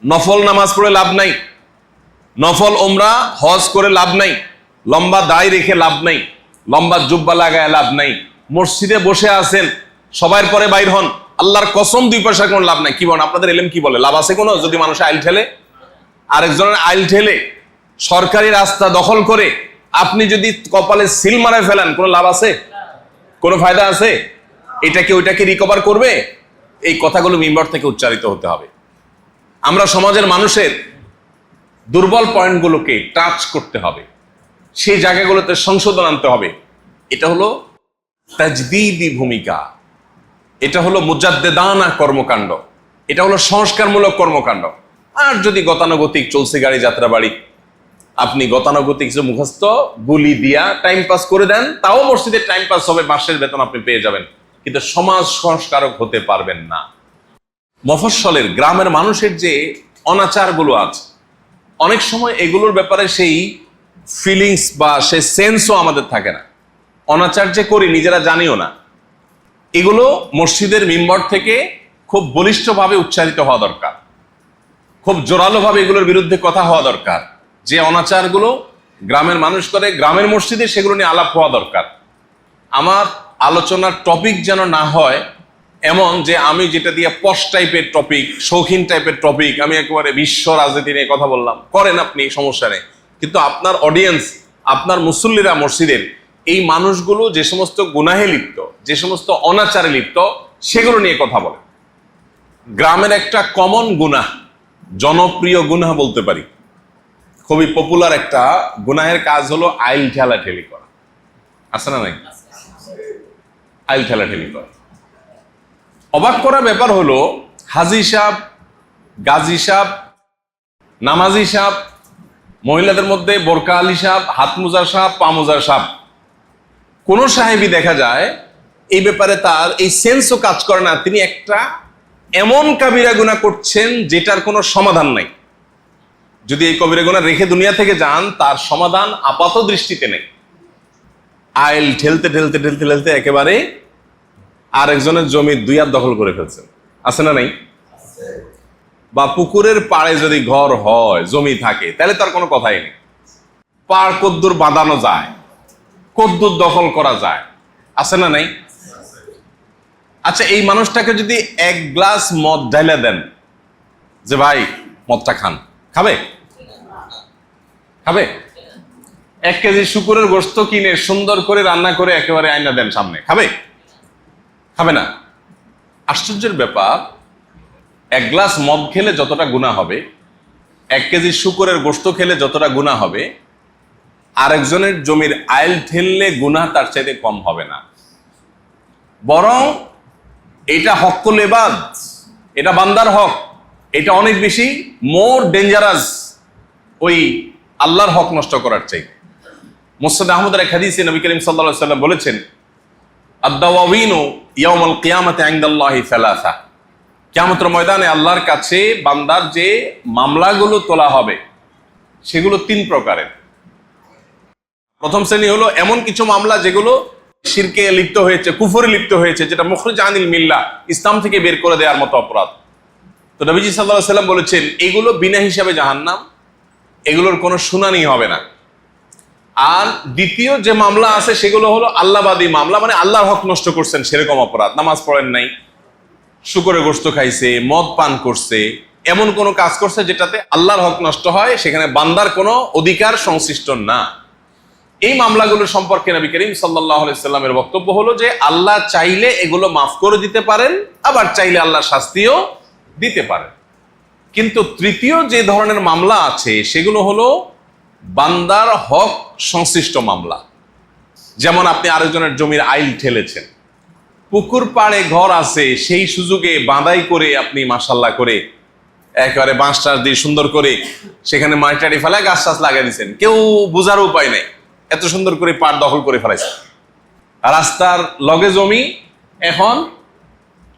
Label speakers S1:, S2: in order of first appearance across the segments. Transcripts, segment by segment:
S1: নফল নামাজ পড়ে লাভ নাই, নফল ওমরা হজ করে লাভ নাই, লম্বা দাড়ি রেখে লাভ নাই, লম্বা জুব্বা লাগায় লাভ নাই, মসজিদে বসে আছেন সবার পরে বাইর হন, আল্লাহর কসম 2 পয়সা কোনো লাভ নাই। কি বলেন আপনাদের এলেম কি বলে? লাভ আছে কোনো? যদি মানুষ আইল ঠেলে, আরেকজনের আইল ঠেলে সরকারি রাস্তা দখল করে আপনি যদি কপালে সিল মারে ফেলেন, কোনো লাভ আছে? কোনো ফায়দা আছে? এটাকে ওইটাকে রিকভার করবে? এই কথাগুলো মিম্বর থেকে উচ্চারিত হতে হবে। আমরা সমাজের মানুষের দুর্বল পয়েন্টগুলোকে টাচ করতে হবে, সেই জায়গাগুলোতে সংশোধন আনতে হবে। এটা হলো তাজদীদি ভূমিকা, এটা হলো মুজাদ্দেদানা কর্মকাণ্ড, এটা হলো সংস্কারমূলক কর্মকাণ্ড। আর যদি গতানুগতিক চলছে গাড়ি যাত্রা বাড়ি, আপনি গতানুগতিক যে মুখস্থ বুলি দিয়া টাইম পাস করে দেন, তাও মসজিদের টাইম পাস হবে, মাসের বেতন আপনি পেয়ে যাবেন, কিন্তু সমাজ সংস্কারক হতে পারবেন না। মফস্বলের গ্রামের মানুষের যে অনাচারগুলো আছে, অনেক সময় এগুলোর ব্যাপারে সেই ফিলিংস বা সেই সেন্সও আমাদের থাকে না। অনাচার যে করি নিজেরা জানিও না। এগুলো মসজিদের মিম্বর থেকে খুব বলিষ্ঠভাবে উচ্চারিত হওয়া দরকার, খুব জোরালোভাবে এগুলোর বিরুদ্ধে কথা হওয়া দরকার। যে অনাচারগুলো গ্রামের মানুষ করে, গ্রামের মসজিদে সেগুলো নিয়ে আলাপ হওয়া দরকার। আমার আলোচনার টপিক যেন না হয় এমন যে আমি যেটা দিয়ে পশ টাইপের টপিক, শৌখিন টাইপের টপিক, আমি একেবারে বিশ্ব রাজনীতি নিয়ে কথা বললাম। করেন আপনি, সমস্যা নেই, কিন্তু আপনার অডিয়েন্স, আপনার মুসল্লিরা মসজিদের এই মানুষগুলো যে সমস্ত গুনাহে লিপ্ত, যে সমস্ত অনাচারে লিপ্ত, সেগুলো নিয়ে কথা বলে। গ্রামের একটা কমন গুনাহ, জনপ্রিয় গুনাহ বলতে পারি, খুবই পপুলার একটা গুনাহের কাজ হলো আইল ঠেলাঠেলি করা। আছে না নাই? আইল ঠেলাঠেলি করা। অবাক করা ব্যাপার হলো, হাজি সাহেব, গাজী সাহেব, নামাজি সাহেব, মহিলাদের মধ্যে বোরকা আলী সাহেব, হাত মোজা সাহেব, পা মোজা সাহেব, কোন সাহেবই দেখা যায় এই ব্যাপারে তার এই সেন্সও কাজ করে না। তিনি একটা এমন কাবিরা গুনাহ করছেন যেটার কোনো সমাধান নাই। যদি এই কবিরা গুনাহ রেখে দুনিয়া থেকে যান, তার সমাধান আপাত দৃষ্টিতে নেই। আইল ঠেলতে ঠেলতে ঠেলতে ঠেলতে একেবারে আরেকজনের জমি 2 হাত দখল করে ফেলছেন। আছে না নাই? বা পুকুরের পাড়ে যদি ঘর হয়, জমি থাকে, তাহলে তার কোনো কথাই নেই। পাড় কদ্দুর বাঁধানো যায়, কদ্দুর দখল করা যায়। আছে না নাই? আচ্ছা, এই মানুষটাকে যদি 1 গ্লাস মদ ঢাইলা দেন, যে ভাই মদটা খান, খাবে? খাবে? 1 কেজি শুকুরের গোশত কিনে সুন্দর করে রান্না করে একেবারে আয়না দেন সামনে, খাবে? খাবে না। আশ্চর্যের ব্যাপার, 1 গ্লাস মদ খেলে যতটা গুনাহ হবে, 1 কেজি শুকুরের গোশত খেলে যতটা গুনাহ হবে, আরেকজনের জমির আইল ঠেললে গুনাহ তার চাইতে কম হবে না। বরং এটা হক্কুল ইবাদ, এটা বান্দার হক, এটা অনেক বেশি মোর ডেঞ্জারাস ওই আল্লাহর হক নষ্ট করার চাইতে। মুসনাদ আহমদের এক হাদিসে নবী করিম সাল্লাল্লাহু আলাইহি ওয়াসাল্লাম বলেছেন, আদ-দাওয়াবিনু ইয়াউমাল কিয়ামাতি ইনদাল্লাহি সালাসা, কিয়ামতের ময়দানে আল্লাহর কাছে বান্দার যে মামলাগুলো তোলা হবে সেগুলো 3 প্রকারের। প্রথম শ্রেণী হলো এমন কিছু মামলা যেগুলো শিরকে লিপ্ত হয়েছে, কুফরে লিপ্ত হয়েছে, যেটা মুখরিজ আনিল মিল্লাহ, ইসলাম থেকে বের করে দেওয়ার মতো অপরাধ। তো নবীজি সাল্লাল্লাহু আলাইহি ওয়াসাল্লাম বলেছেন, এগুলো বিনা হিসাবে জাহান্নাম, এগুলোর কোনো শুনানি হবে না। আর দ্বিতীয় যে মামলা আছে সেগুলো হলো আল্লাহবাদী মামলা, মানে আল্লাহর হক নষ্ট করছেন সেরকম অপরাধ। নামাজ পড়েন নাই, শুকরের গোশত খাইছে, মদ পান করছে, এমন কোনো কাজ করছে যেটাতে আল্লাহর হক নষ্ট হয়, সেখানে বান্দার কোনো অধিকার সংশ্লিষ্ট না। এই মামলাগুলো সম্পর্কে নবী করিম সাল্লাল্লাহু আলাইহি সাল্লামের বক্তব্য হলো যে আল্লাহ চাইলে এগুলো মাফ করে দিতে পারেন, আবার চাইলে আল্লাহ শাস্তিও দিতে পারেন। কিন্তু তৃতীয় যে ধরনের মামলা আছে সেগুলো হলো বান্দার হক সংশ্লিষ্ট মামলা। যেমন আপনি আরেকজনের জমির আইল ঠেলেছেন, পুকুর পাড়ে ঘর আছে, সেই সুযোগে বাঁধাই করে আপনি মাশাআল্লাহ করে একেবারে বাঁশ টাস দিয়ে সুন্দর করে সেখানে মাটি ফেলায় গাছ টাছ লাগিয়ে দিচ্ছেন, কেউ বোঝার উপায় নেই, এত সুন্দর করে পাড় দখল করে ফেলাইছে। রাস্তার লগে জমি, এখন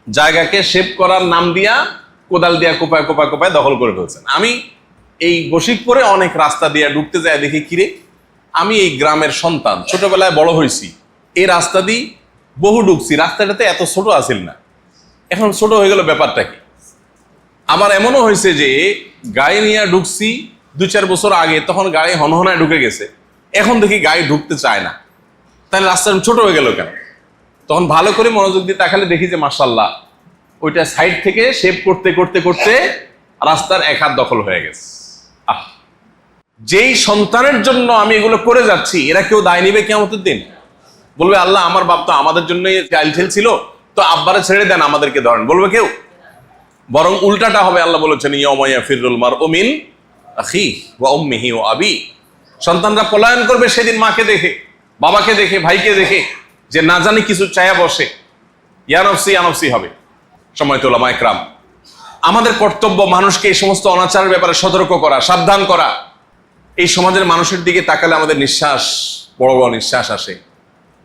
S1: জায়গাকে শেপ করার নাম দিয়া কোদাল দিয়া কোপায় কোপায় কোপায় দখল করে ফেলছেন। আমি এই বশিকপুরে অনেক রাস্তা দিয়ে ঢুকতে যায়, দেখি কিরে, আমি এই গ্রামের সন্তান, ছোটবেলায় বড় হয়েছি, এই রাস্তা দিয়ে বহু ঢুকছি, রাস্তাটাতে এত ছোট আছিল না, এখন ছোট হয়ে গেল, ব্যাপারটা কি? আমার এমনও হয়েছে যে গাড়ি নিয়ে ঢুকছি 2-4 বছর আগে, তখন গাড়ি হনহনায় ঢুকে গেছে, এখন দেখি গাড়ি ঢুকতে চায় না, তাহলে রাস্তা ছোট হয়ে গেল কেন? তখন ভালো করে মনোযোগ দিয়ে তাকালে দেখি যে মাশাআল্লাহ ওইটা সাইড থেকে শেপ করতে করতে করতে রাস্তার এক হাত দখল হয়ে গেছে। যেই সন্তানের জন্য আমি এগুলো করে যাচ্ছি, এরা কেউ দায় নিবে কিয়ামতের দিন? বলবে আল্লাহ আমার বাপ তো আমাদের জন্যই চাইল ছিল, তো আব্বারে ছেড়ে দেন, আমাদেরকে ধরেন, বলবে কেউ? বরং উল্টাটা হবে। আল্লাহ বলেছেন ইয়াউমা ইয়াফিরুল মারউ মিন আখিহি ওয়া উম্মিহি ওয়া আবি। সন্তানরা পলায়ন করবে সেদিন মাকে দেখে, বাবাকে দেখে, ভাইকে দেখে, যে না জানি কিছু চায়া বসে, ইয়া নফসি হবে। সম্মানিত উলামা ইকরাম, আমাদের কর্তব্য মানুষকে এই সমস্ত অনাচারের ব্যাপারে সতর্ক করা, সাবধান করা। এই সমাজের মানুষের দিকে তাকালে আমাদের নিঃশ্বাস, বড় বড় নিঃশ্বাস আসে,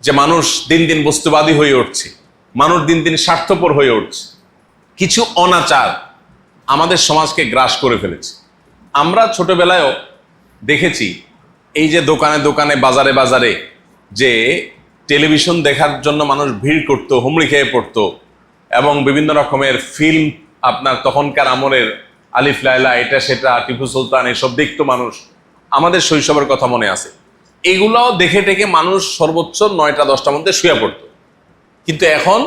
S1: যে মানুষ দিন দিন বস্তুবাদী হয়ে উঠছে, মানুষ দিন দিন স্বার্থপর হয়ে উঠছে। কিছু অনাচার আমাদের সমাজকে গ্রাস করে ফেলেছে। আমরা ছোটবেলায়ও দেখেছি, এই যে দোকানে দোকানে, বাজারে বাজারে যে টেলিভিশন দেখার জন্য মানুষ ভিড় করত, হুমড়ি খেয়ে পড়তো, এবং বিভিন্ন রকমের ফিল্ম, আপনার তখনকার আমলের আলিফ লায়লা, এটা সেটা, টিপু সুলতান, এসব দেখতো মানুষ। আমাদের শৈশবের কথা মনে আছে। এগুলাও দেখে টেকে মানুষ সর্বোচ্চ 9টা-10টার মধ্যে শুয়ে পড়তো। কিন্তু এখন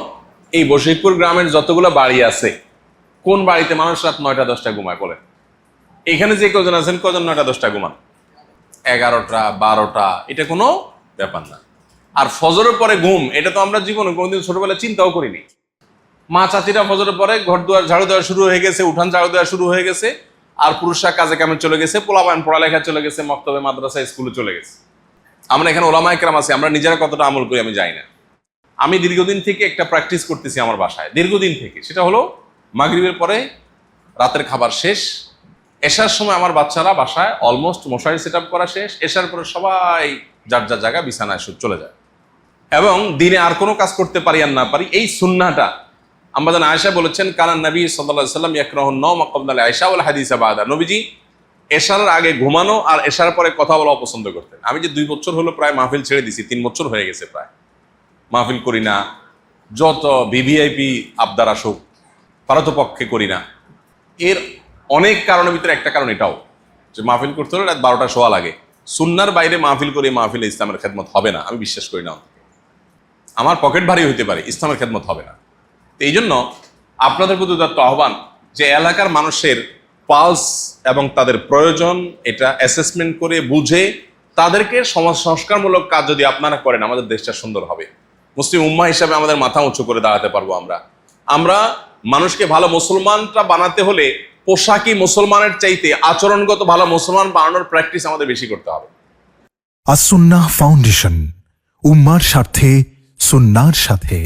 S1: এই বশিরপুর গ্রামের যতগুলো বাড়ি আছে, কোন বাড়িতে মানুষ রাত 9টা-10টা ঘুমায় বলে? এখানে যে কজন আছেন, কজন 9টা-10টা ঘুমান? 11টা 12টা, এটা কোনো ব্যাপার না। আর ফজরের পরে ঘুম, এটা তো আমরা জীবনে কোনোদিন ছোটবেলায় চিন্তাও করিনি। মা চাচিরা ফজরের পরে ঘর দুয়ার ঝাড়ু দেওয়া শুরু হয়ে গেছে, উঠান ঝাড়ু দেওয়া শুরু হয়ে গেছে, আর পুরুষরা কাজে কামে চলে গেছে, পোলাপান পড়ালেখা চলে গেছে, মক্তবে মাদ্রাসা স্কুলে চলে গেছে। আমরা এখানে ওলামা ইকরাম আছি, আমরা নিজেরা কতটা আমল করি আমি জানি না। আমি দীর্ঘদিন থেকে একটা প্র্যাকটিস করতেছি আমার বাসায়, দীর্ঘদিন থেকে। সেটা হলো মাগরিবের পরে রাতের খাবার শেষ, এশার সময় আমার বাচ্চারা বাসায় অলমোস্ট মশারি সেট আপ করা শেষ, এশার পরে সবাই যার যার জায়গা বিছানায় চলে যায়। এবং দিনে আর কোনো কাজ করতে পারি আর না পারি, এই সুন্নাহটা আমাদের আয়েশা বলেছেন, কানান নবী সাল্লাল্লাহু আলাইহি ওয়াসাল্লাম ইয়াকরাহুন নাওমা ক্বাবলা আল-ইশা ওয়াল হাদিসা বাদা। নবীজি এশার আগে ঘুমানো আর এশার পরে কথা বলা অপছন্দ করতেন। আমি যে 2 বছর হলো প্রায় মাহফিল ছেড়ে দিছি, 3 বছর হয়ে গেছে প্রায় মাহফিল করি না। যত ভিভিআইপি আবদার আসুক, পারতপক্ষে করি না। এর অনেক কারণের ভিতরে একটা কারণ এটাও, যে মাহফিল করতে হলে রাত 12টা সোয়া লাগে। সুন্নার বাইরে মাহফিল করে মাহফিলে ইসলামের খেদমত হবে না, আমি বিশ্বাস করি না। আমার পকেট ভারী হইতে পারে, ইসলামের খেদমত হবে না। এই জন্য আপনাদের প্রতি উদাত্ত আহ্বান, যে এলাকার মানুষের পালস এবং তাদের প্রয়োজন, এটা অ্যাসেসমেন্ট করে বুঝে তাদেরকে সমাজ সংস্কারমূলক কাজ যদি আপনারা করেন, আমাদের দেশটা সুন্দর হবে। মুসলিম উম্মাহ হিসাবে আমাদের মাথা উঁচু করে দাঁড়াতে পারবো। আমরা মানুষকে ভালো মুসলমানটা বানাতে হলে পোশাকি মুসলমানের চাইতে আচরণগত ভালো মুসলমান বানানোর প্র্যাকটিস আমাদের বেশি করতে হবে।
S2: আস-সুন্নাহ ফাউন্ডেশন, উম্মার স্বার্থে সুন্নাহর সাথে।